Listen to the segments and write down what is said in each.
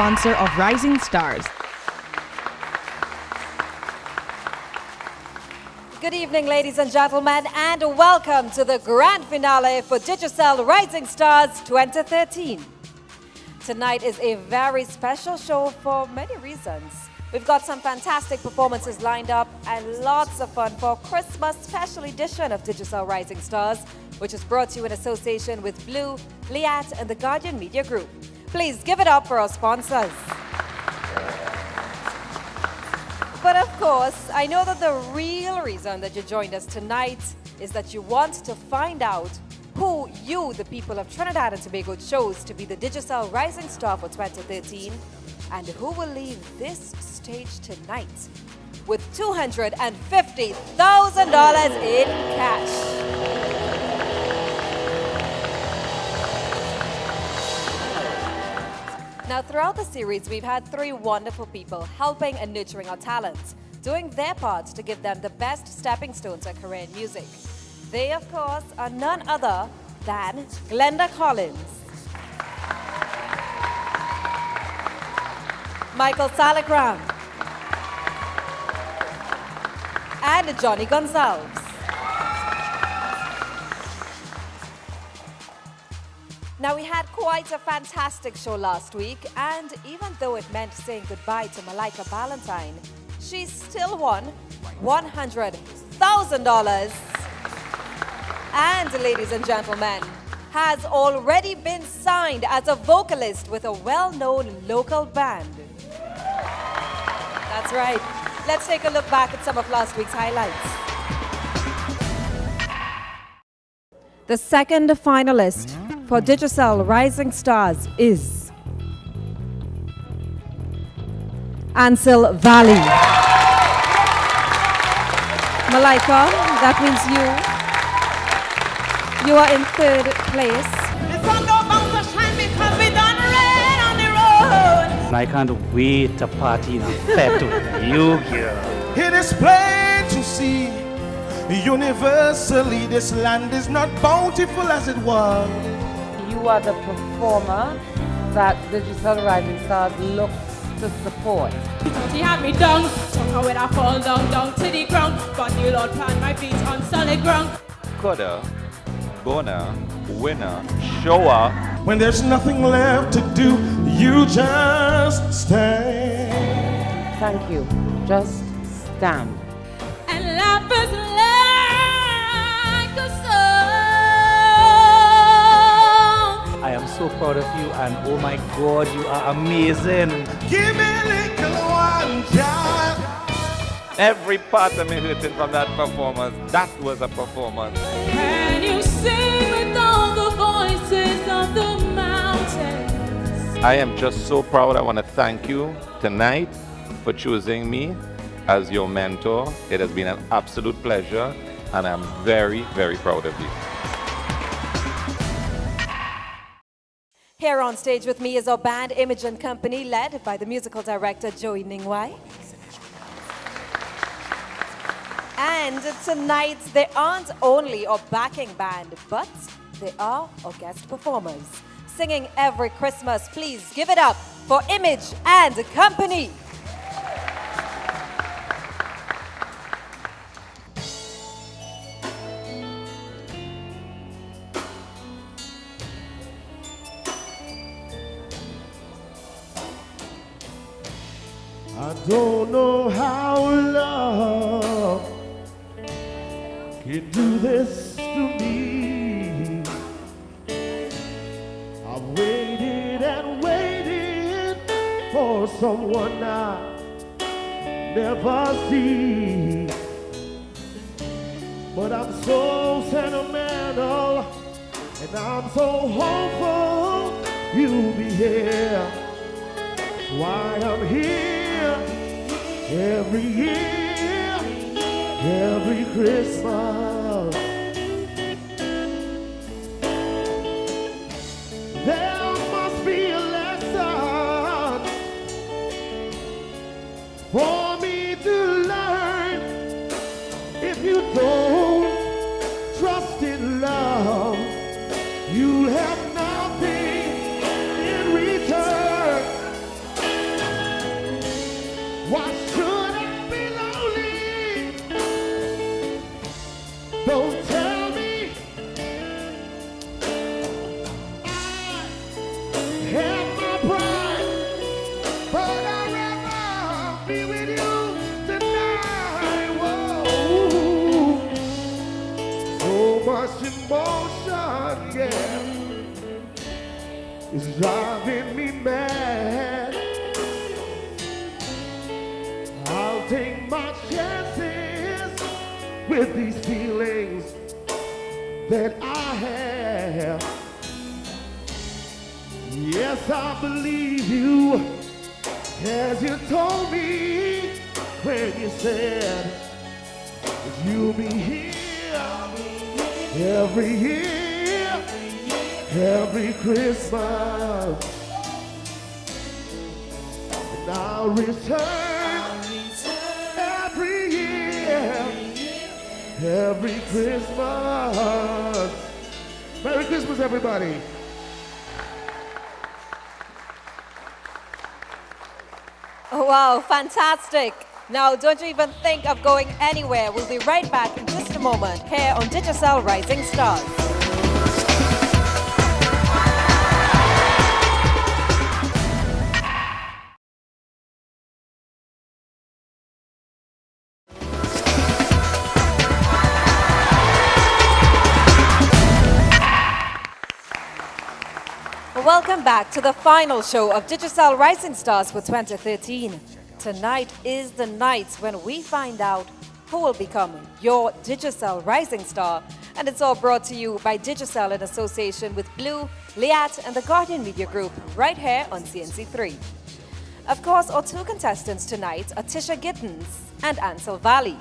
sponsor of Rising Stars. Good evening, ladies and gentlemen, and welcome to the grand finale for Digicel Rising Stars 2013. Tonight is a very special show for many reasons. We've got some fantastic performances lined up and lots of fun for Christmas special edition of Digicel Rising Stars, which is brought to you in association with Blue, Liat, and the Guardian Media Group. Please give it up for our sponsors. But of course, I know that the real reason that you joined us tonight is that you want to find out who you, the people of Trinidad and Tobago, chose to be the Digicel Rising Star for 2013, and who will leave this stage tonight with $250,000 in cash. Now, throughout the series, we've had three wonderful people helping and nurturing our talents, doing their part to give them the best stepping stone to a career in music. They, of course, are none other than Glenda Collins, Michael Salakram, and Johnny Gonzalez. Now, we had quite a fantastic show last week, and even though it meant saying goodbye to Malika Ballantyne, she still won $100,000 and, ladies and gentlemen, has already been signed as a vocalist with a well-known local band. That's right. Let's take a look back at some of last week's highlights. The second finalist for Digicel Rising Stars is Ansel Valley. Malika, that means you are in third place. The sun don't bound to shine because we done rain on the road. I can't wait to party in a fete with you, girl. It is plain to see, universally, this land is not bountiful as it was. You are the performer that Digicel Rising Stars looks to support. She had me down, somehow when I fall down to the ground. But the Lord plant my feet on solid ground. Coulda, bona, winner, shower. When there's nothing left to do, you just stand. Thank you. Just stand. And laugh is like a song. I am so proud of you, and oh my God, you are amazing. Give me a little one, child. Every part of me hurting from that performance. That was a performance. Can you sing with all the voices of the mountains? I am just so proud. I want to thank you tonight for choosing me as your mentor. It has been an absolute pleasure, and I'm very, very proud of you. Here on stage with me is our band Image and Company, led by the musical director Joey Ningwai. And tonight, they aren't only our backing band, but they are our guest performers. Singing every Christmas, please give it up for Image and Company. I don't know how love can do this to me. I've waited and waited for someone I never see. But I'm so sentimental and I'm so hopeful you'll be here. Why I'm here every year, every Christmas. There must be a lesson for me to learn. If you don't trust in love, you'll have nothing in return. is driving me mad. I'll take my chances with these feelings that I have. Yes, I believe you, as you told me when you said that you'll be here every year, every Christmas, and I'll return every year, every Christmas. Merry Christmas, everybody. Oh, wow, fantastic. Now, don't you even think of going anywhere. We'll be right back in just a moment here on Digicel Rising Stars. Welcome back to the final show of Digicel Rising Stars for 2013. Tonight is the night when we find out who will become your Digicel Rising Star. And it's all brought to you by Digicel in association with Blue, Liat, and the Guardian Media Group right here on CNC3. Of course, our two contestants tonight are Tisha Gittens and Ansel Valley.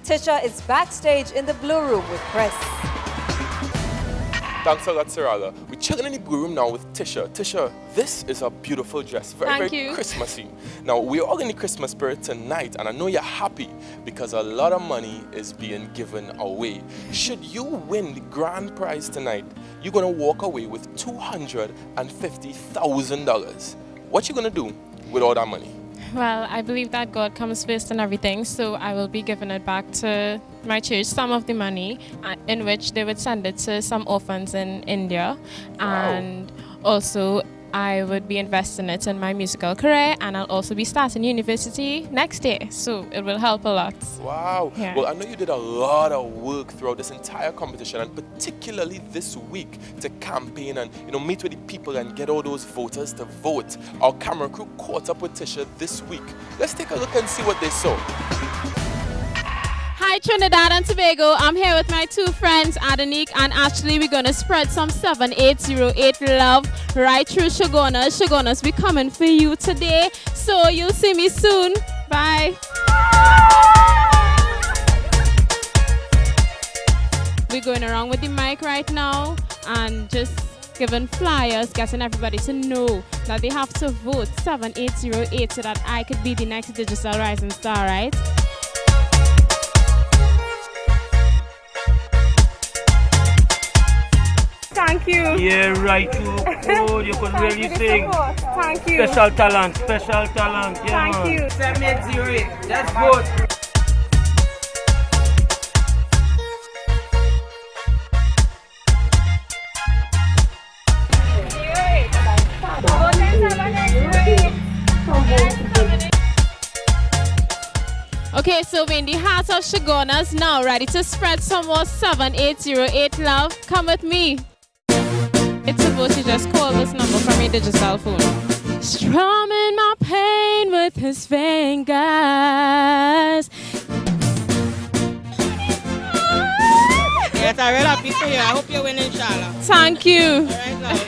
Tisha is backstage in the Blue Room with Chris. Thanks a lot, Sarala. We're chilling in the blue room now with Tisha. Tisha, this is a beautiful dress. Very Christmassy. Now, we're all in the Christmas spirit tonight, and I know you're happy because a lot of money is being given away. Should you win the grand prize tonight, you're going to walk away with $250,000. What you going to do with all that money? Well, I believe that God comes first in everything, so I will be giving it back to my church, some of the money, in which they would send it to some orphans in India. Wow. And also, I would be investing it in my musical career, and I'll also be starting university next year, so it will help a lot. Wow. Yeah. Well, I know you did a lot of work throughout this entire competition, and particularly this week to campaign and meet with the people and get all those voters to vote. Our camera crew caught up with Tisha this week. Let's take a look and see what they saw. Hi Trinidad and Tobago, I'm here with my two friends Adanique and Ashley. We're going to spread some 7808 love right through Shogunas. Shogunas, we're coming for you today, so you'll see me soon. Bye. We're going around with the mic right now and just giving flyers, getting everybody to know that they have to vote 7808 so that I could be the next Digicel Rising Star, right? Thank you. Yeah, right. You could really sing. Thank you. Special talent, special talent. Yeah, Thank man. you. 7808. Let's vote. Okay, so we're in the heart of Shogunas now, ready to spread some more 7808 love. Come with me. It's a vote, you just call this number from your Digicel phone. Strumming my pain with his fingers. Yes, I'm real happy for you. I hope you win, inshallah. Thank you. All right, love.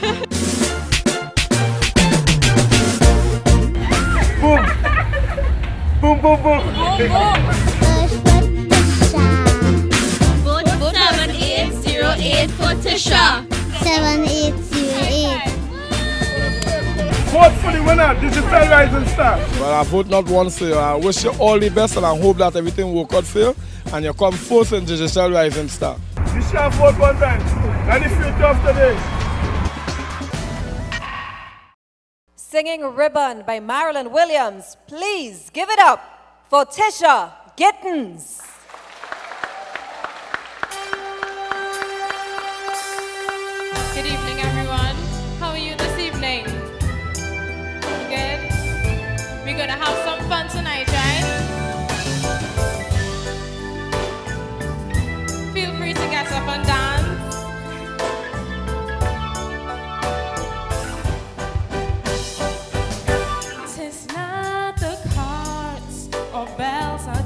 Boom, boom, boom. Vote 7808 for Tisha. 7808. Vote for the winner, Digicel Rising Stars. Well, I vote not once for you. I wish you all the best and I hope that everything will work out for you and you come first in Digicel Rising Star. You shall vote one time. And the future of today. Singing Ribbon by Marilyn Williams. Please give it up for Tisha Gittens. Good evening, everyone. How are you this evening? Good? We're going to have some fun tonight, right? Feel free to get up and dance.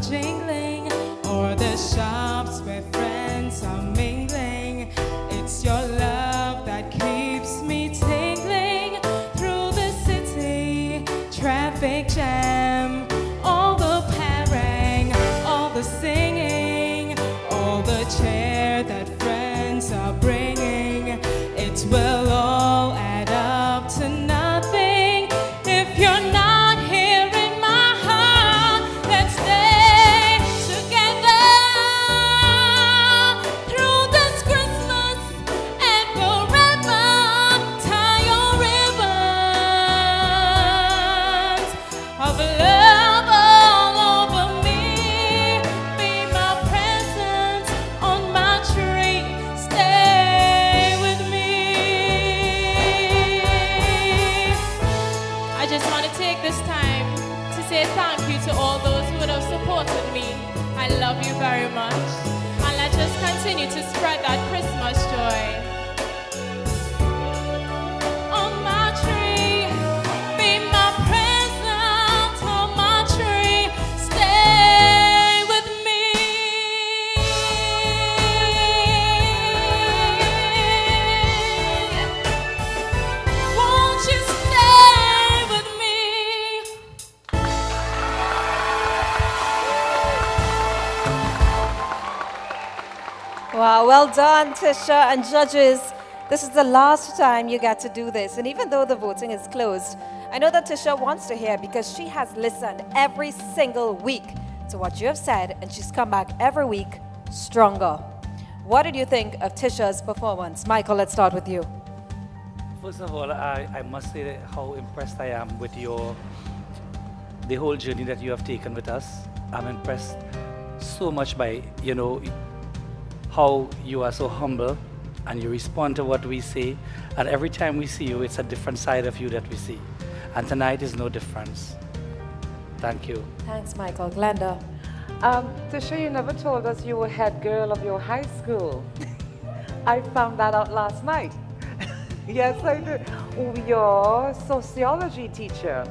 jingling, or the shops where friends are mingling. It's your love that keeps me tingling through the city traffic jam. All the parang, all the singing, all the cheer that friends are bringing. It will all add up to nothing if you're not here in my heart. Let's stay together through this Christmas and forever. Tie your ribbons of love all over me. Be my present on my tree. Stay with me. I just want to take this time to say thank you to all those who would have supported me. I love you very much. And let's just continue to spread that Christmas joy. On my tree, be my present on my tree. Stay with me. Won't you stay with me? Wow, well done, Tisha and judges. This is the last time you get to do this. And even though the voting is closed, I know that Tisha wants to hear because she has listened every single week to what you have said, and she's come back every week stronger. What did you think of Tisha's performance? Michael, let's start with you. First of all, I must say how impressed I am with the whole journey that you have taken with us. I'm impressed so much by, how you are so humble and you respond to what we say. And every time we see you, it's a different side of you that we see. And tonight is no difference. Thank you. Thanks, Michael. Glenda. Tisha, you never told us you were head girl of your high school. I found that out last night. Yes, I did. Your sociology teacher.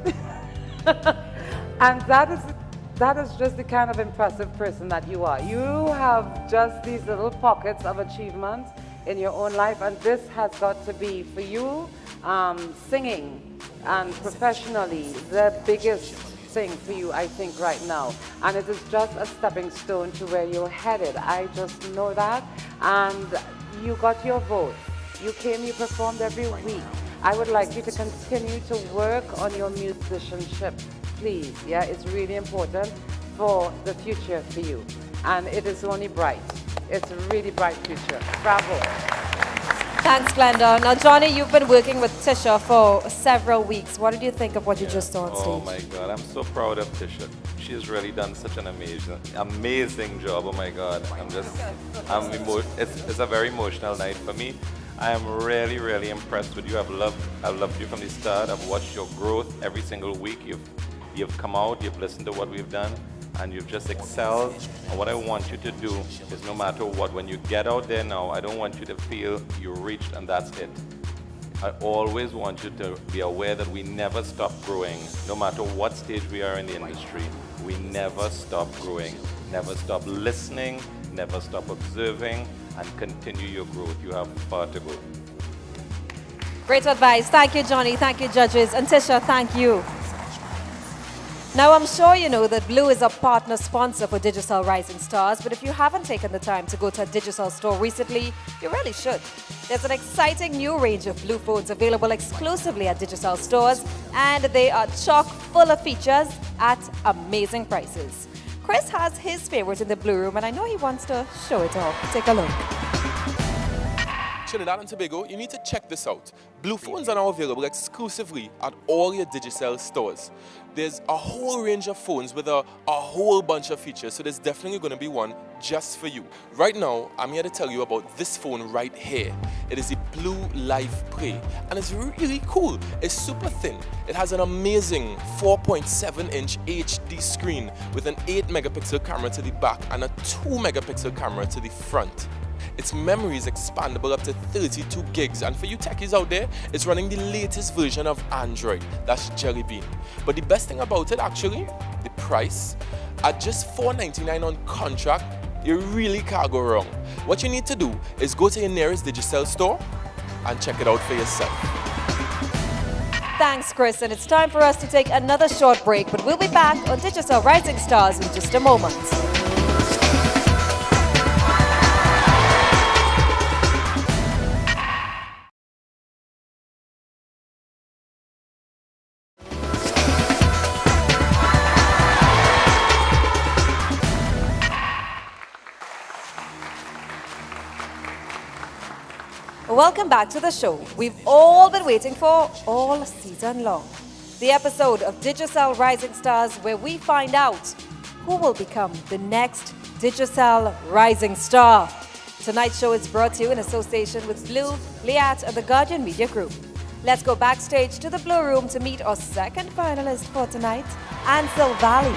And that is just the kind of impressive person that you are. You have just these little pockets of achievement in your own life, and this has got to be, for you, singing and professionally, the biggest thing for you, I think, right now. And it is just a stepping stone to where you're headed. I just know that. And you got your vote. You came, you performed every week. I would like you to continue to work on your musicianship, please. Yeah, it's really important for the future for you. And it is only bright. It's a really bright future. Bravo. Thanks, Glenda. Now, Johnny, you've been working with Tisha for several weeks. What did you think of what you just saw on stage? Oh my God, I'm so proud of Tisha. She's really done such an amazing job. Oh my God, it's a very emotional night for me. I am really, really impressed with you. I've loved you from the start. I've watched your growth every single week. You've come out, you've listened to what we've done, and you've just excelled. And what I want you to do is, no matter what, when you get out there now, I don't want you to feel you reached and that's it. I always want you to be aware that we never stop growing. No matter what stage we are in the industry, we never stop growing, never stop listening, never stop observing, and continue your growth. You have far to go. Great advice. Thank you, Johnny. Thank you, judges. And Tisha, thank you. Now, I'm sure you know that Blue is a partner sponsor for Digicel Rising Stars, but if you haven't taken the time to go to a Digicel store recently, you really should. There's an exciting new range of Blue phones available exclusively at Digicel stores, and they are chock full of features at amazing prices. Chris has his favorite in the Blue room, and I know he wants to show it off. Take a look. Trinidad and Tobago, you need to check this out. Blue phones are now available exclusively at all your Digicel stores. There's a whole range of phones with a whole bunch of features, so there's definitely going to be one just for you. Right now, I'm here to tell you about this phone right here. It is the Blue Life Play, and it's really cool. It's super thin. It has an amazing 4.7-inch HD screen with an 8-megapixel camera to the back and a 2-megapixel camera to the front. Its memory is expandable up to 32 gigs, and for you techies out there, it's running the latest version of Android. That's Jelly Bean. But the best thing about it, actually, the price. At just $4.99 on contract, you really can't go wrong. What you need to do is go to your nearest Digicel store and check it out for yourself. Thanks, Chris, and it's time for us to take another short break, but we'll be back on Digicel Rising Stars in just a moment. Welcome back to the show we've all been waiting for all season long. The episode of Digicel Rising Stars where we find out who will become the next Digicel Rising Star. Tonight's show is brought to you in association with Blue, Liat and the Guardian Media Group. Let's go backstage to the Blue Room to meet our second finalist for tonight, Ansel Valley.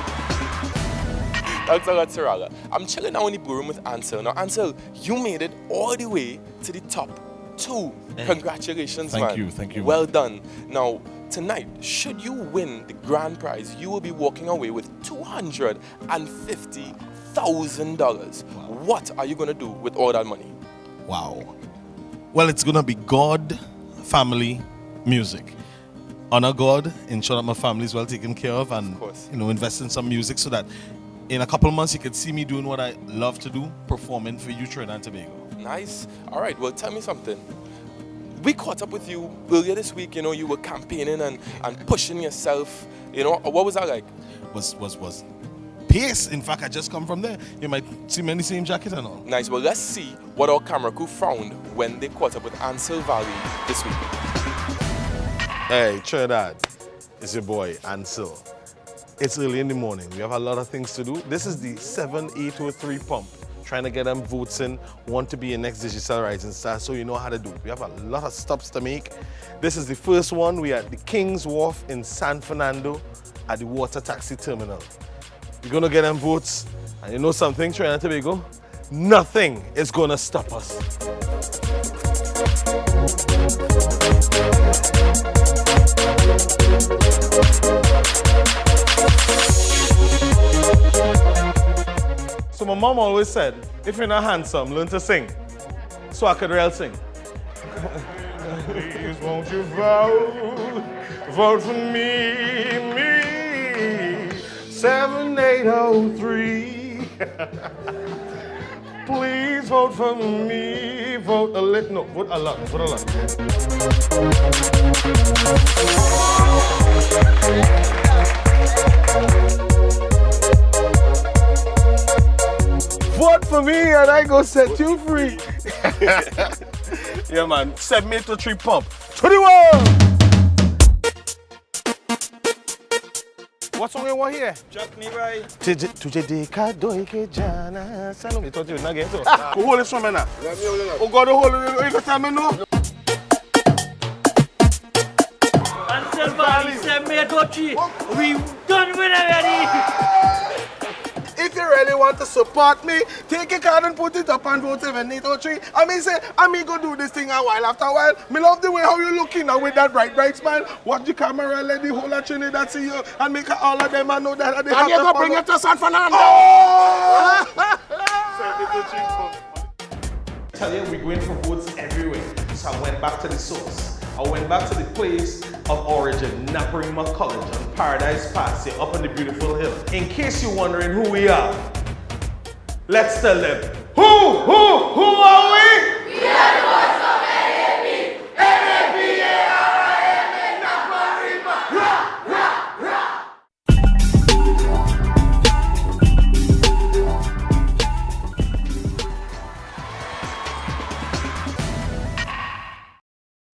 Thanks a lot, Saraga. I'm chilling now in the Blue Room with Ansel. Now, Ansel, you made it all the way to the top 2. Congratulations, man. Thank you. Well done. Now, tonight, should you win the grand prize, you will be walking away with $250,000. What are you going to do with all that money? Wow. Well, it's going to be God, family, music. Honor God, ensure that my family is well taken care of, and invest in some music so that in a couple of months you can see me doing what I love to do, performing for you, Trinidad and Tobago. Nice. All right, well, tell me something. We caught up with you earlier this week. You were campaigning and pushing yourself. What was that like? Was pace. In fact, I just come from there. You might see me in the same jacket and all. Nice. Well, let's see what our camera crew found when they caught up with Ansel Valley this week. Hey, Trinidad, it's your boy, Ansel. It's early in the morning. We have a lot of things to do. This is the 7803 pump. Trying to get them votes in, want to be a next Digicel Rising Star, so you know how to do it. We have a lot of stops to make. This is the first one. We are at the King's Wharf in San Fernando at the water taxi terminal. We're going to get them votes, and you know something, Trinidad and Tobago? Nothing is going to stop us. So my mom always said, if you're not handsome, learn to sing. So I could real sing. Please won't you vote for me, 7803. Please vote for me, vote a little, no, vote a lot, vote a lot. Vote for me and I go set you free. Yeah, man. 7803 pump. 21! What song you want here? Jack me right. Tujhe dekha doi ke jana. Sano me thought you not get so. Who hold this one, man? Oh God, hold it. You tell me no. Ansel Valley, 7803. We done with already. If you really want to support me, take a card and put it up and vote 7803. I mean say, I mean go do this thing a while after a while. Me love the way how you looking now with that bright smile. Watch the camera, let the whole of Trinidad see you and make all of them know that they have to follow. Bring it to San Fernando. Oh! Tell you, we're going for votes everywhere. So I went back to the source. I went back to the place of origin, Naparima College on Paradise Pass here up on the beautiful hill. In case you're wondering who we are, let's tell them. Who are we? We are the boys of NAP. NAPARIMA, Naparima. Rah, rah, rah.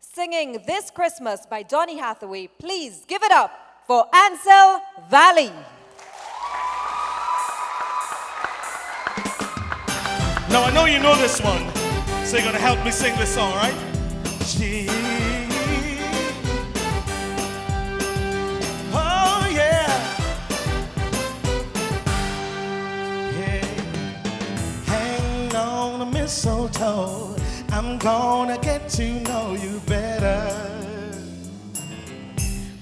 Singing This Christmas by Donny Hathaway, please give it up for Ansel Valley. Now I know you know this one, so you're gonna help me sing this song, right? Oh yeah. Yeah. Hang on a minute. mistletoe. I'm gonna get to know you better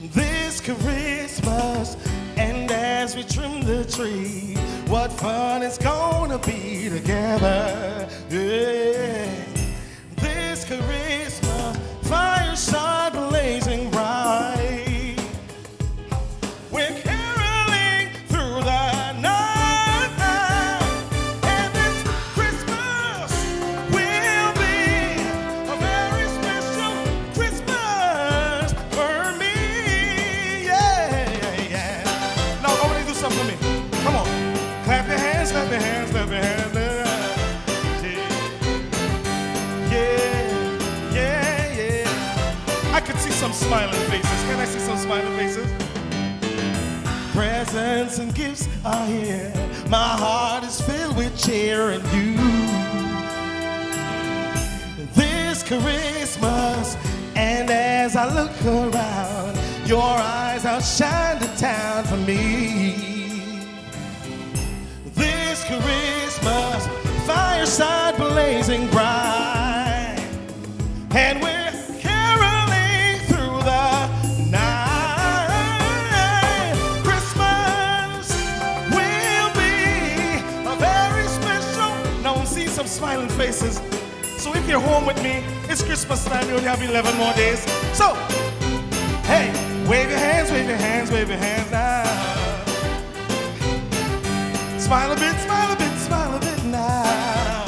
this Christmas. And as we trim the tree, what fun it's gonna be together. Yeah. This Christmas, fireside blazing bright. We're caroling through the night. And this Christmas will be a very special Christmas for me. Yeah, yeah. Now, I want you to do something for me. Come on. Clap your hands, clap your hands, clap your hands. I could see some smiling faces. Can I see some smiling faces? Presents and gifts are here. My heart is filled with cheer and you. This Christmas, and as I look around, your eyes outshine the town for me. This Christmas, fireside blazing bright, and we're some smiling faces. So if you're home with me, it's Christmas time, you only have 11 more days. So, hey, wave your hands, wave your hands, wave your hands now. Smile a bit, smile a bit, smile a bit now.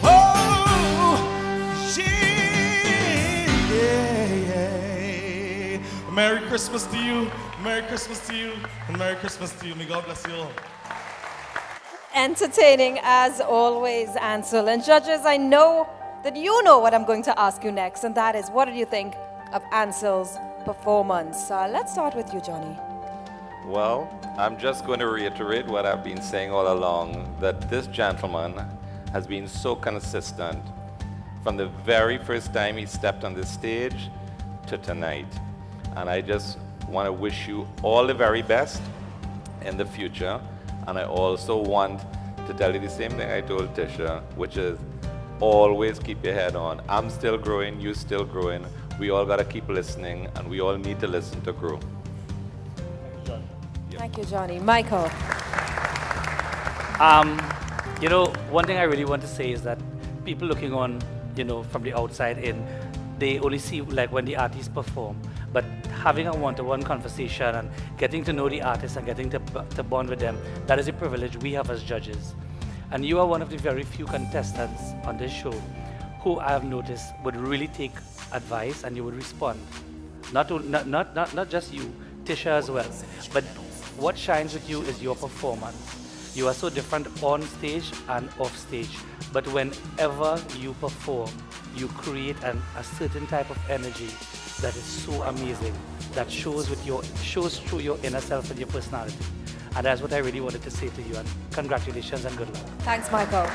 Oh, yeah. Merry Christmas to you, Merry Christmas to you, and Merry Christmas to you. May God bless you all. Entertaining as always, Ansel. And judges, I know that you know what I'm going to ask you next, and that is, what did you think of Ansel's performance? Let's start with you, Johnny. Well, I'm just going to reiterate what I've been saying all along, that this gentleman has been so consistent from the very first time he stepped on this stage to tonight. And I just want to wish you all the very best in the future. And I also want to tell you the same thing I told Tisha, which is always keep your head on. I'm still growing, you're still growing. We all got to keep listening, and we all need to listen to grow. Thank you, Johnny. Michael. You know, one thing I really want to say is that people looking on, you know, from the outside in, they only see like when the artists perform. But having a one-to-one conversation and getting to know the artists and getting to bond with them, that is a privilege we have as judges. And you are one of the very few contestants on this show who I have noticed would really take advice and you would respond. Not just you, Tisha as well. But what shines with you is your performance. You are so different on stage and off stage. But whenever you perform, you create a certain type of energy that is so amazing, that shows through your inner self and your personality. And that's what I really wanted to say to you, and congratulations and good luck. Thanks, Michael.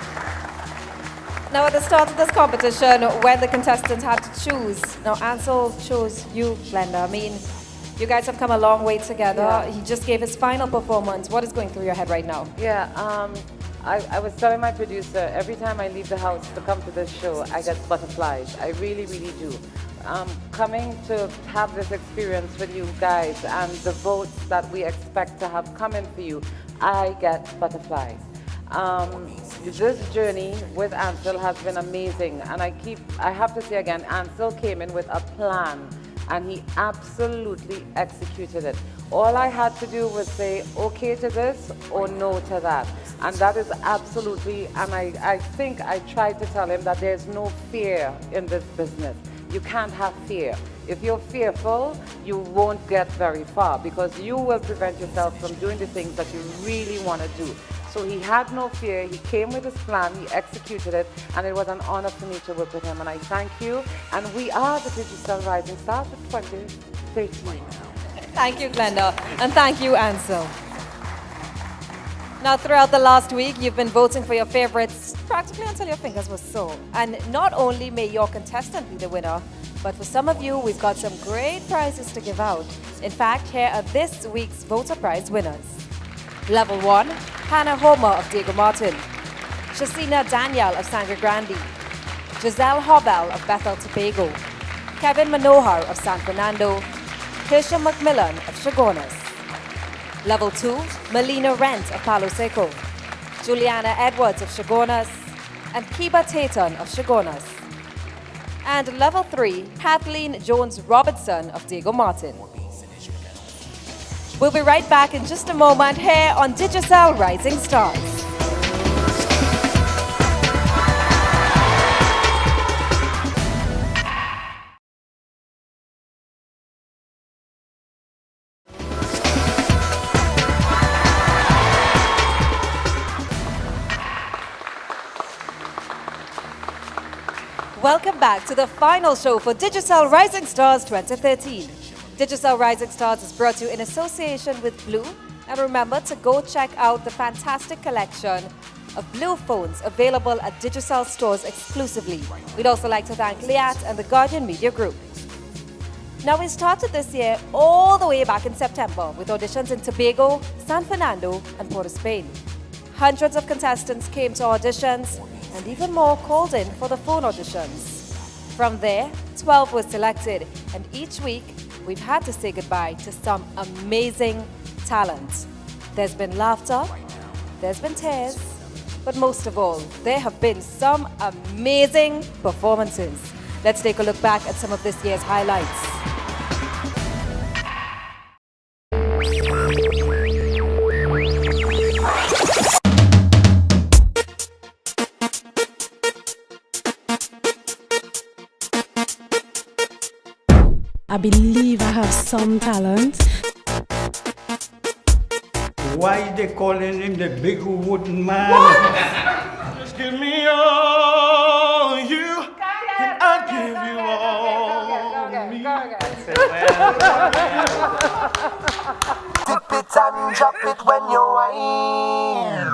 Now, at the start of this competition, when the contestants had to choose, now Ansel chose you, Glenda. I mean, you guys have come a long way together. Yeah. He just gave his final performance. What is going through your head right now? Yeah, I was telling my producer, every time I leave the house to come to this show, I get butterflies. I really, really do. Coming to have this experience with you guys and the votes that we expect to have coming for you, I get butterflies. This journey with Ansel has been amazing, and I have to say again, Ansel came in with a plan and he absolutely executed it. All I had to do was say okay to this or no to that. And that is absolutely, and I think I tried to tell him that there's no fear in this business. You can't have fear. If you're fearful, you won't get very far because you will prevent yourself from doing the things that you really want to do. So he had no fear, he came with his plan, he executed it, and it was an honor for me to work with him, and I thank you. And we are the Digicel Rising Stars for 2013. Thank you, Glenda, and thank you, Ansel. Now, throughout the last week, you've been voting for your favorites practically until your fingers were sore. And not only may your contestant be the winner, but for some of you, we've got some great prizes to give out. In fact, here are this week's voter prize winners. Level 1, Hannah Homer of Diego Martin. Shasina Daniel of Sangre Grande, Giselle Hobel of Bethel Tobago, Kevin Manohar of San Fernando, Tisha McMillan of Chagonas. Level 2, Melina Rent of Palo Seco, Juliana Edwards of Chagonas, and Kiba Taton of Chagonas. And Level 3, Kathleen Jones Robertson of Diego Martin. We'll be right back in just a moment here on Digicel Rising Stars. Welcome back to the final show for Digicel Rising Stars 2013. Digicel Rising Stars is brought to you in association with Blue. And remember to go check out the fantastic collection of Blue phones available at Digicel stores exclusively. We'd also like to thank Liat and the Guardian Media Group. Now, we started this year all the way back in September with auditions in Tobago, San Fernando, and Port of Spain. Hundreds of contestants came to auditions, and even more called in for the phone auditions. From there, 12 were selected, and each week, we've had to say goodbye to some amazing talent. There's been laughter, there's been tears, but most of all, there have been some amazing performances. Let's take a look back at some of this year's highlights. I believe I have some talent. Why they calling him the big wooden man? Just give me all you, and I'll give you all me. Dip it and drop it when you whine.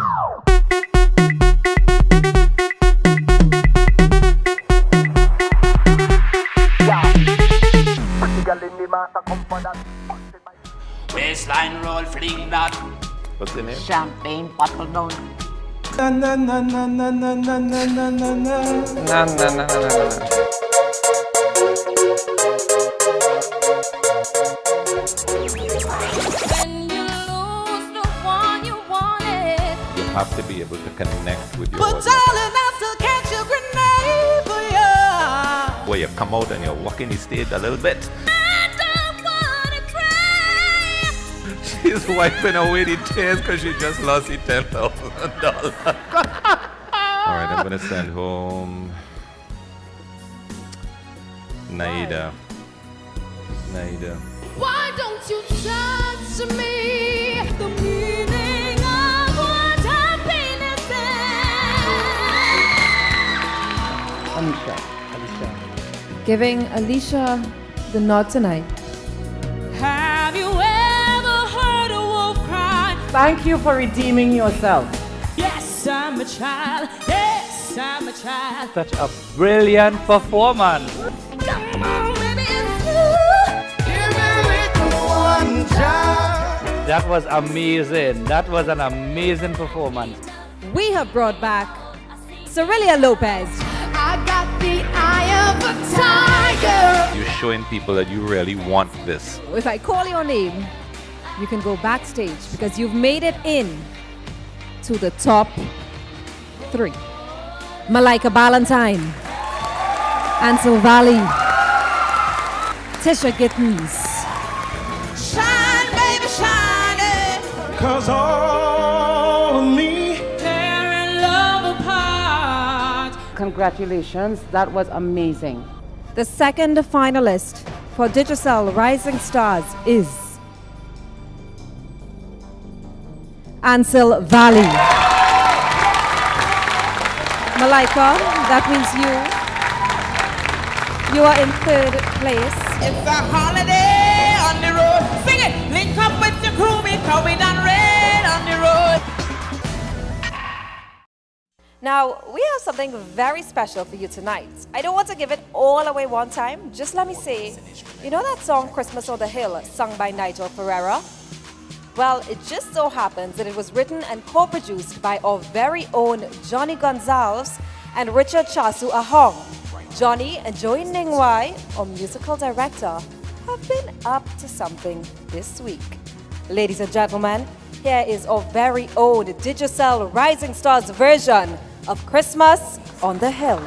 Baseline roll, fling that. What's the name? Champagne bottle down. Na na na na na na na na na na na. Na na na na na. When you lose the one you wanted, You have to be able to connect with your but audience. darling, I still catch a grenade for you. Where you come out and you're walking the stage a little bit. She's wiping away the tears because she just lost the $10,000. All right, I'm gonna send home Naida. Why don't you touch me? The meaning of what happiness Alicia. Giving Alicia the nod tonight. Have you ever heard a wolf cry? Thank you for redeeming yourself. Yes, I'm a child. Yes, I'm a child. Such a brilliant performance. Come on, baby, it's you. Give me one time. That was amazing. That was an amazing performance. We have brought back Cerilia Lopez. I got the eye of a tiger. You're showing people that you really want this. If I call your name, you can go backstage because you've made it in to the top 3. Malika Ballantyne, Ansel Valley, Tisha Gittens. Shine, baby, shine. 'Cause all of me Tearing love apart. Congratulations, that was amazing. The second finalist for Digicel Rising Stars is Ansel Valley. Malika, that means you are in 3rd place. It's a holiday on the road. Sing it. Link up with your crew because we done rain on the road. Now, we have something very special for you tonight. I don't want to give it all away one time. Just let me say, you know that song Christmas on the Hill, sung by Nigel Ferreira? Well, it just so happens that it was written and co-produced by our very own Johnny Gonzalez and Richard Chasu Ahong. Johnny and Joey Ningwai, our musical director, have been up to something this week. Ladies and gentlemen, here is our very own Digicel Rising Stars version of Christmas on the Hill.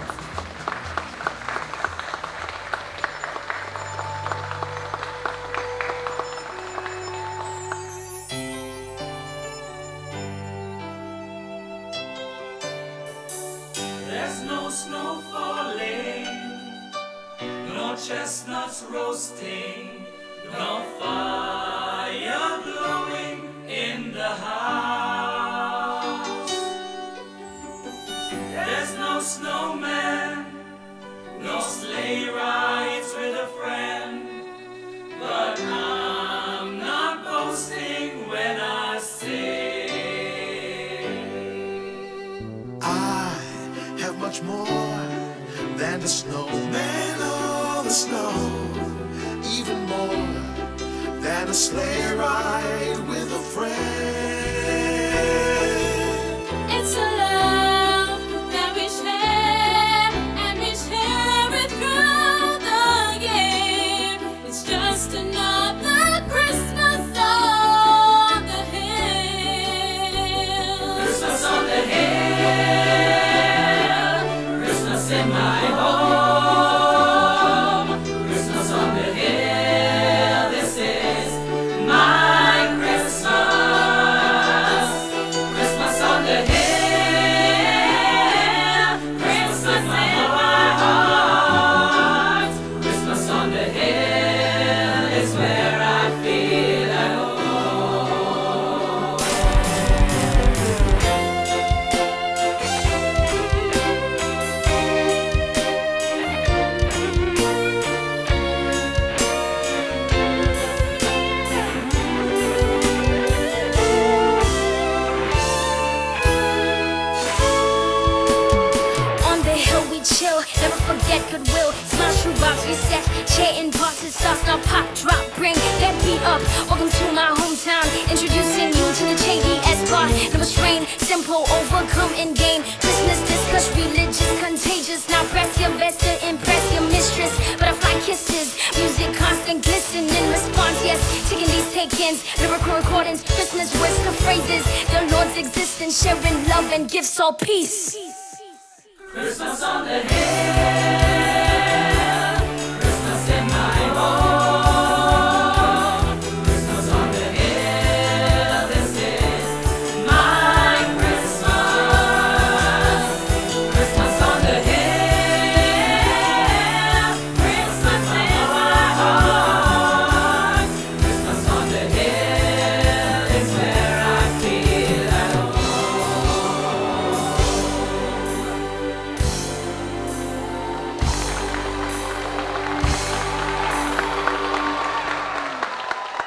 There's no snow falling, no chestnuts roasting, no fire glowing in the house. There's no snowman, no sleigh rides with a friend, but I'm not boasting when I sing. I have much more than the snowman or the snow, even more than a sleigh ride with a friend. It's a love that we share, and we share it through the year. It's just another Christmas on the hill. Christmas on the hill, Christmas in my home, Christmas on the hill, this is my Christmas. Christmas on the hill, Christmas in my heart, Christmas on the hill is where I feel at home. On the hill we chill, never forget goodwill. Smile, true vibes we set, share in parts and sauce. Now pop, drop, bring that beat up. Welcome to my hometown, introducing you to the JDS bar. Never strain, simple, overcome in game. Christmas discuss, religious, contagious. Now press your best to impress your mistress. Butterfly kisses, music constant glisten in response. Yes, taking these take-ins, lyrical recordings, Christmas words to phrases. The Lord's existence, sharing love and gifts, all peace. Christmas on the hill, Christmas in my home, Christmas on the hill, this is my Christmas. Christmas on the hill, Christmas in my heart, Christmas on the hill is where I feel at home.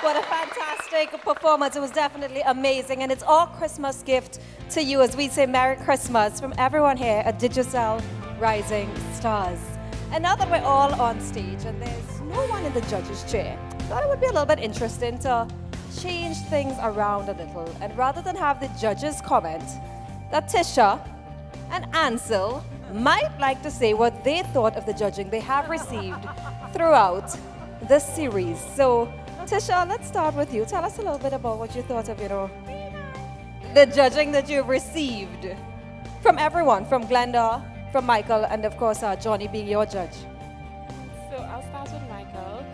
What a fantastic performance. It was definitely amazing. And it's our Christmas gift to you as we say Merry Christmas from everyone here at Digicel Rising Stars. And now that we're all on stage and there's no one in the judge's chair, I thought it would be a little bit interesting to change things around a little. And rather than have the judges comment, that Tisha and Ansel might like to say what they thought of the judging they have received throughout the series. So, Tisha, let's start with you. Tell us a little bit about what you thought of, the judging that you've received from everyone, from Glenda, from Michael, and of course, Johnny being your judge. So I'll start with Michael.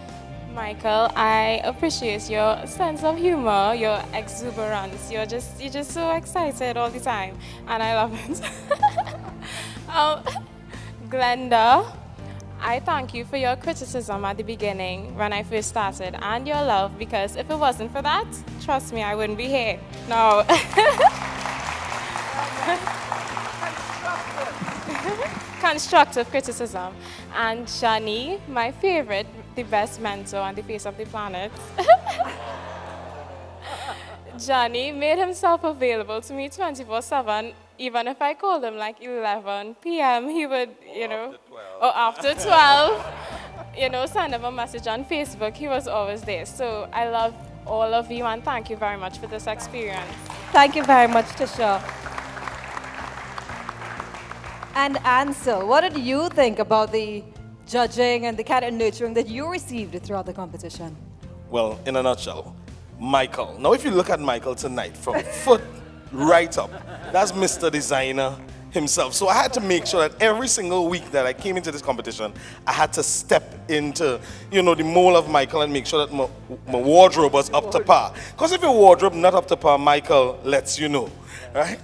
Michael, I appreciate your sense of humor, your exuberance. You're just so excited all the time, and I love it. Glenda, I thank you for your criticism at the beginning when I first started, and your love, because if it wasn't for that, trust me, I wouldn't be here. No. Constructive criticism. And Johnny, my favorite, the best mentor on the face of the planet. Johnny made himself available to me 24/7. Even if I called him like 11 p.m., he would, or after 12, send him a message on Facebook. He was always there. So I love all of you, and thank you very much for this experience. Thank you very much, Tisha. And Ansel, what did you think about the judging and the kind of nurturing that you received throughout the competition? Well, in a nutshell, Michael. Now, if you look at Michael tonight, from foot right up, that's Mr. Designer himself. So I had to make sure that every single week that I came into this competition, I had to step into, the mold of Michael and make sure that my wardrobe was up to par. Because if your wardrobe not up to par, Michael lets you know, right?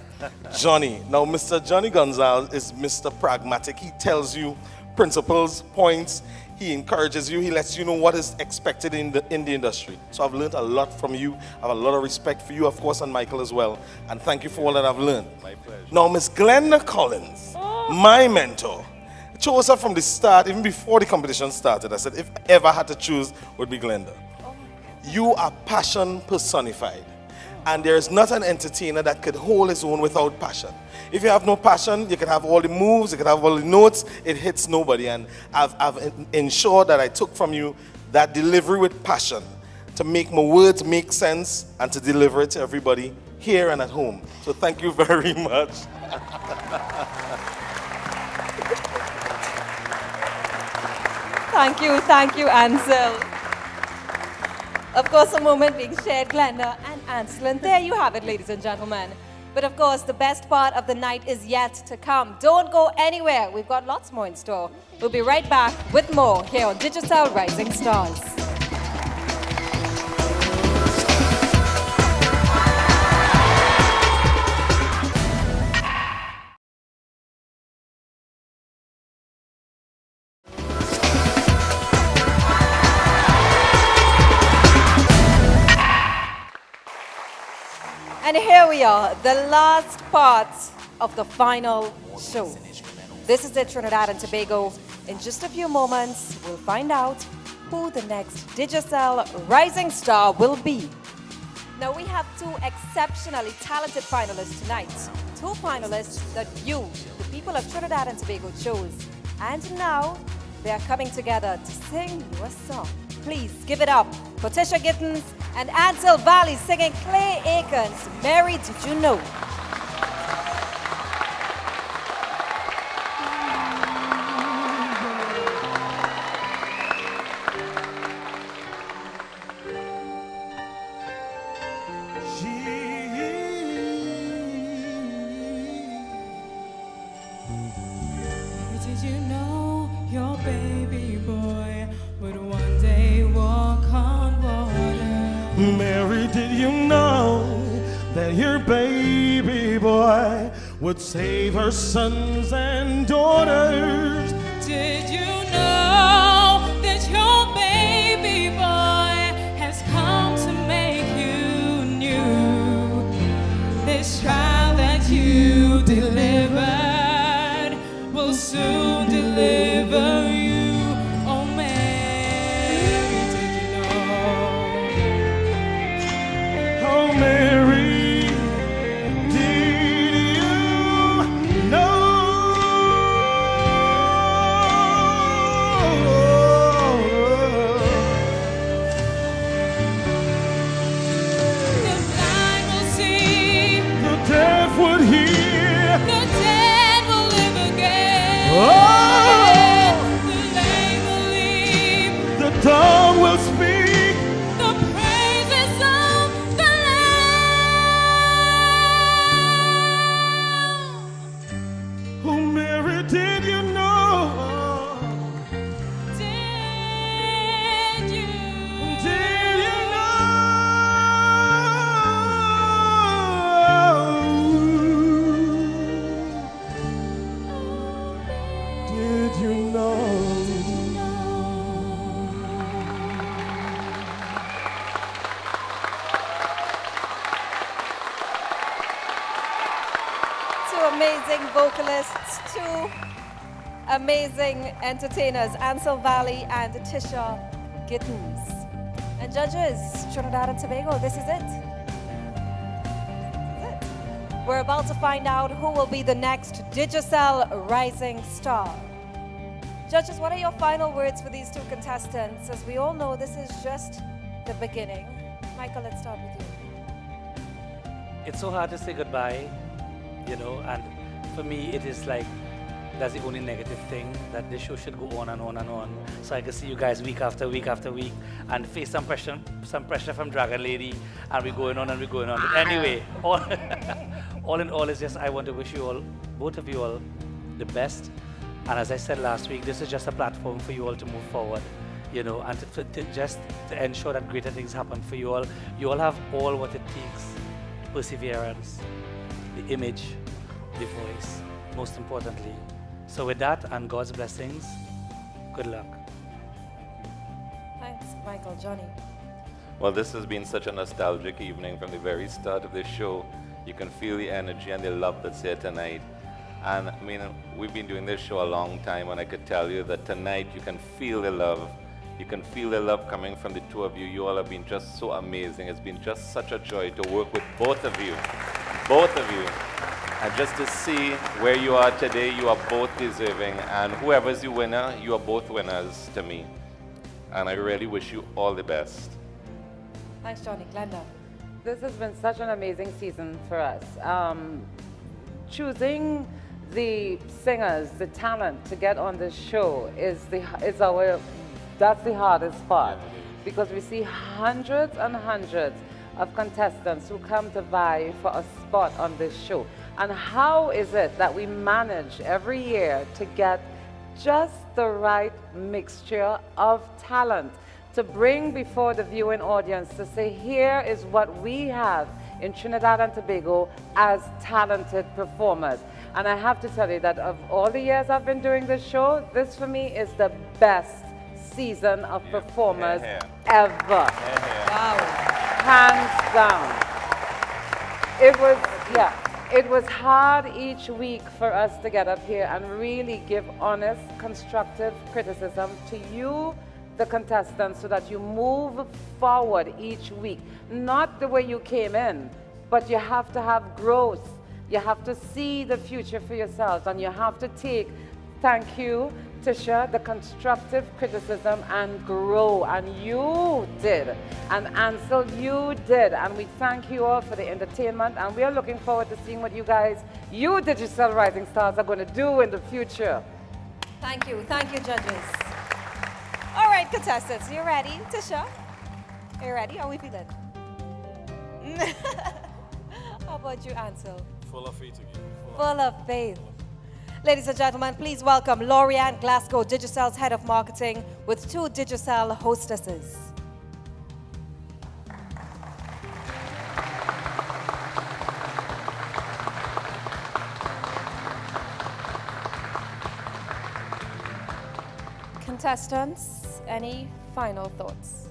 Johnny. Now, Mr. Johnny Gonzalez is Mr. Pragmatic. He tells you principles, points. He encourages you. He lets you know what is expected in the industry. So I've learned a lot from you. I have a lot of respect for you, of course, and Michael as well. And thank you for all that I've learned. My pleasure. Now, Miss Glenda Collins, my mentor, chose her from the start, even before the competition started. I said, if I ever had to choose, would be Glenda. You are passion personified. And there is not an entertainer that could hold his own without passion. If you have no passion, you can have all the moves, you can have all the notes, it hits nobody. And I've ensured that I took from you that delivery with passion to make my words make sense and to deliver it to everybody here and at home. So thank you very much. Thank you, Ansel. Of course, a moment being shared, Glenda and Ansel. And there you have it, ladies and gentlemen. But of course, the best part of the night is yet to come. Don't go anywhere. We've got lots more in store. We'll be right back with more here on Digicel Rising Stars. And here we are, the last part of the final show. This is it, Trinidad and Tobago. In just a few moments, we'll find out who the next Digicel Rising Star will be. Now, we have two exceptionally talented finalists tonight. Two finalists that you, the people of Trinidad and Tobago, chose. And now, they are coming together to sing you a song. Please give it up for Tisha Gittins and Ansel Valley singing Clay Aiken's Mary Did You Know? Did you know your baby boy would one day walk on water? Mary, did you know that your baby boy would save her sons and daughters? Did you know that your baby boy has come to make you new? This child that you delivered will soon deliver you. Oh, Mary, did you know? Oh, Mary, did you know? The blind will see, The deaf would hear. the dead will live again. Oh, The lame will leap, the tongue will speak. the praises of the Lamb. Oh, Mary, did you know? Did you? Did you know? Did you know? Two amazing vocalists, two amazing entertainers, Ansel Valley and Tisha Gittins. And judges, Trinidad and Tobago, this is it. We're about to find out who will be the next Digicel Rising Star. Judges, what are your final words for these two contestants? As we all know, this is just the beginning. Michael, let's start with you. It's so hard to say goodbye, and for me, it is like, that's the only negative thing, that this show should go on and on and on. So I can see you guys week after week after week and face some pressure from Dragon Lady, and we're going on and we're going on. But anyway, all in all, is just I want to wish you all, both of you all, the best. And as I said last week, this is just a platform for you all to move forward, and to ensure that greater things happen for you all. You all have all what it takes: perseverance, the image, the voice, most importantly. So with that and God's blessings, good luck. Thanks, Michael. Johnny. Well, this has been such a nostalgic evening from the very start of the show. You can feel the energy and the love that's here tonight. And I mean, we've been doing this show a long time, and I could tell you that tonight you can feel the love. You can feel the love coming from the two of you. You all have been just so amazing. It's been just such a joy to work with both of you. Both of you. And just to see where you are today, you are both deserving. And whoever's the winner, you are both winners to me. And I really wish you all the best. Thanks, Johnny. Glenda. This has been such an amazing season for us. Choosing the singers, the talent to get on this show that's the hardest part, because we see hundreds and hundreds of contestants who come to vie for a spot on this show. And how is it that we manage every year to get just the right mixture of talent to bring before the viewing audience to say, here is what we have in Trinidad and Tobago as talented performers. And I have to tell you that of all the years I've been doing this show, this for me is the best season of performers ever. Wow. Hands down. It was hard each week for us to get up here and really give honest, constructive criticism to you, the contestants, so that you move forward each week. Not the way you came in, but you have to have growth. You have to see the future for yourselves, and you have to take, thank you, Tisha, the constructive criticism and grow. And you did. And Ansel, you did. And we thank you all for the entertainment, and we are looking forward to seeing what you Digicel Rising Stars, are going to do in the future. Thank you. Thank you, judges. All right, contestants, you ready? Tisha, are you ready? How are we feeling? How about you, Ansel? Full of faith again. Full of faith. Ladies and gentlemen, please welcome Lorianne Glasgow, Digicel's Head of Marketing, with two Digicel hostesses. Contestants, any final thoughts?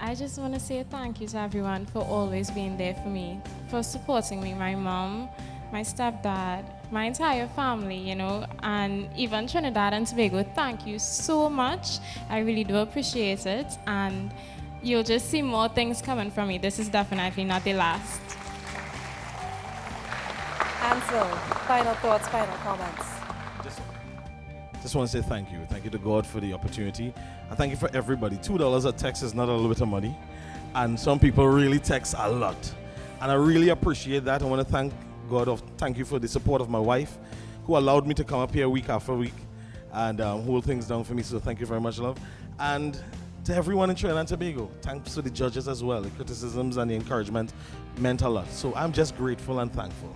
I just want to say thank you to everyone for always being there for me, for supporting me, my mom, my stepdad, my entire family, and even Trinidad and Tobago. Thank you so much. I really do appreciate it, and you'll just see more things coming from me. This is definitely not the last. Ansel, final thoughts, final comments. Just want to say thank you. Thank you to God for the opportunity. And thank you for everybody. $2 a text is not a little bit of money. And some people really text a lot. And I really appreciate that. I want to thank God. Thank you for the support of my wife, who allowed me to come up here week after week and hold things down for me. So thank you very much, love. And to everyone in Trinidad and Tobago, thanks to the judges as well. The criticisms and the encouragement meant a lot. So I'm just grateful and thankful.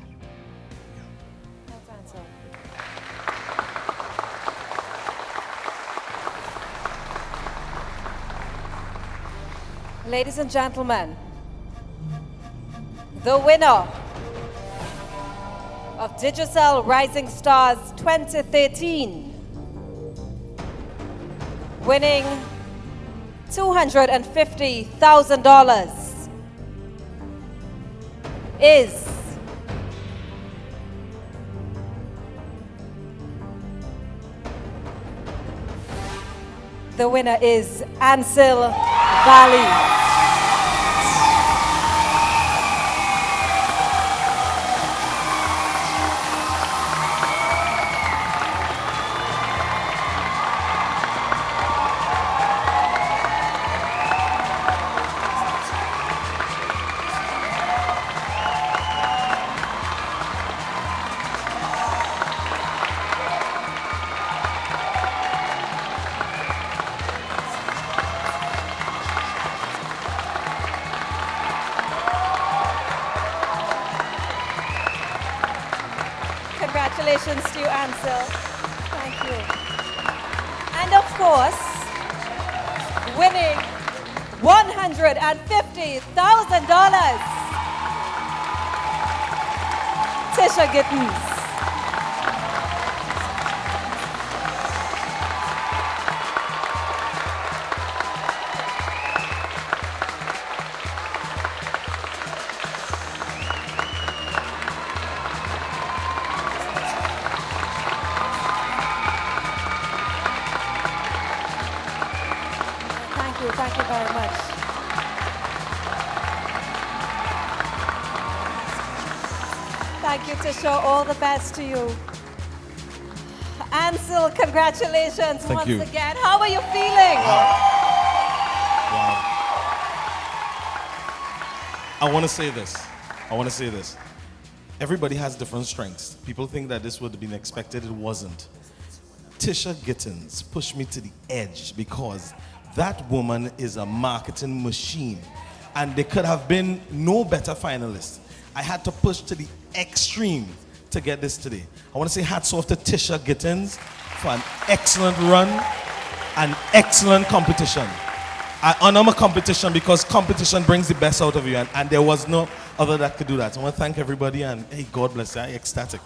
Ladies and gentlemen, the winner of Digicel Rising Stars 2013, winning $250,000, is the winner is Ansel Valley. congratulations to you, Ansel. Thank you. And of course, winning $150,000, Tisha Gittens. Thank you very much. Thank you, Tisha. All the best to you. Ansel, congratulations Thank once you. again. How are you feeling? Wow. I want to say this. Everybody has different strengths. People think that this would have been expected. It wasn't. Tisha Gittens pushed me to the edge because that woman is a marketing machine. And there could have been no better finalist. I had to push to the extreme to get this today. I want to say hats off to Tisha Gittens for an excellent run and excellent competition. I honor my competition because competition brings the best out of you, and there was no other that could do that. I want to thank everybody, and hey, God bless you. I'm ecstatic.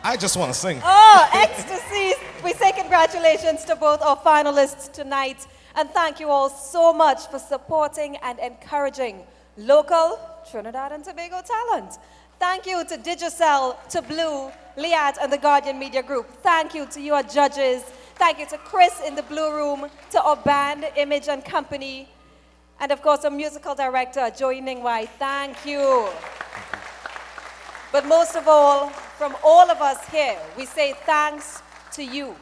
I just want to sing. Oh, ecstasy. We say congratulations to both our finalists tonight, and thank you all so much for supporting and encouraging local Trinidad and Tobago talent. Thank you to Digicel, to Blue, Liat, and the Guardian Media Group. Thank you to your judges. Thank you to Chris in the Blue Room, to our band, Image and Company, and of course, our musical director, Joey Ningwai. Thank you. But most of all, from all of us here, we say thanks to you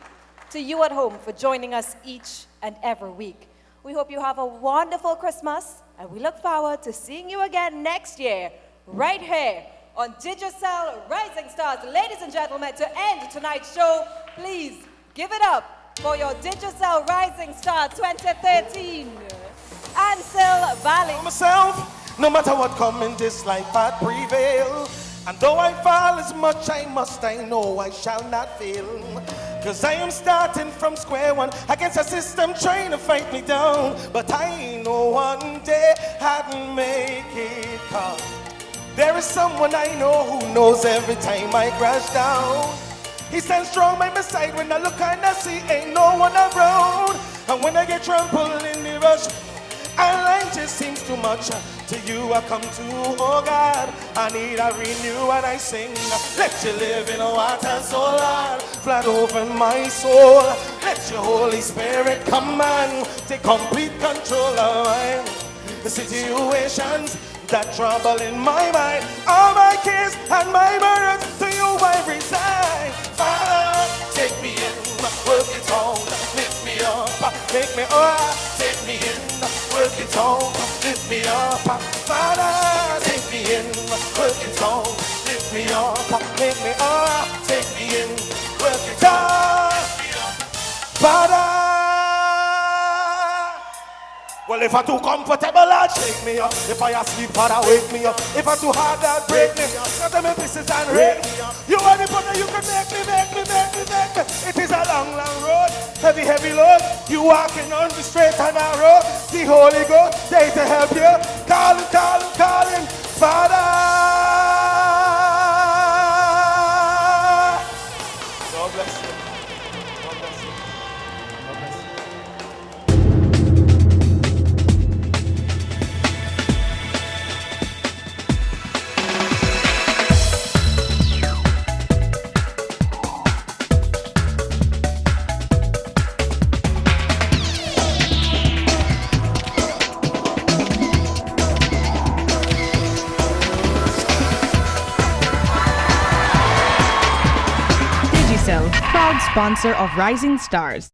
at home for joining us each and every week. We hope you have a wonderful Christmas, and we look forward to seeing you again next year, right here on Digicel Rising Stars. Ladies and gentlemen, to end tonight's show, please give it up for your Digicel Rising Star 2013, Ansel Valley. Myself, no matter what come in this life, I prevail. And though I fall as much I must, I know I shall not fail. Cause I am starting from square one against a system trying to fight me down. But I know one day I'd make it come. There is someone I know who knows every time I crash down. He stands strong by my side when I look and I see ain't no one around. And when I get trampled in the rush, and life just seems too much. To you I come to, oh God, I need a renew and I sing. Let you live in a water so Lord, flood over my soul. Let your Holy Spirit come and take complete control of the situations that trouble in my mind. All my cares and my burdens to you I resign. Father, take me in, work it on, lift me up, make me take me in, work it on, lift me up. Father, take me in, work it on, lift me up, make me take me in, work it on. Father, well, if I'm too comfortable, Lord, shake me up. If I asleep, Father, wake me up. If I'm too hard, Lord, break me. Cut them in pieces and break me. You are the brother, you can make me. It is a long, long road, heavy load. You walking on the straight and narrow. The Holy Ghost, there to help you. Calling, Father. God bless you. God bless you. God bless you. Digicel, proud sponsor of Rising Stars.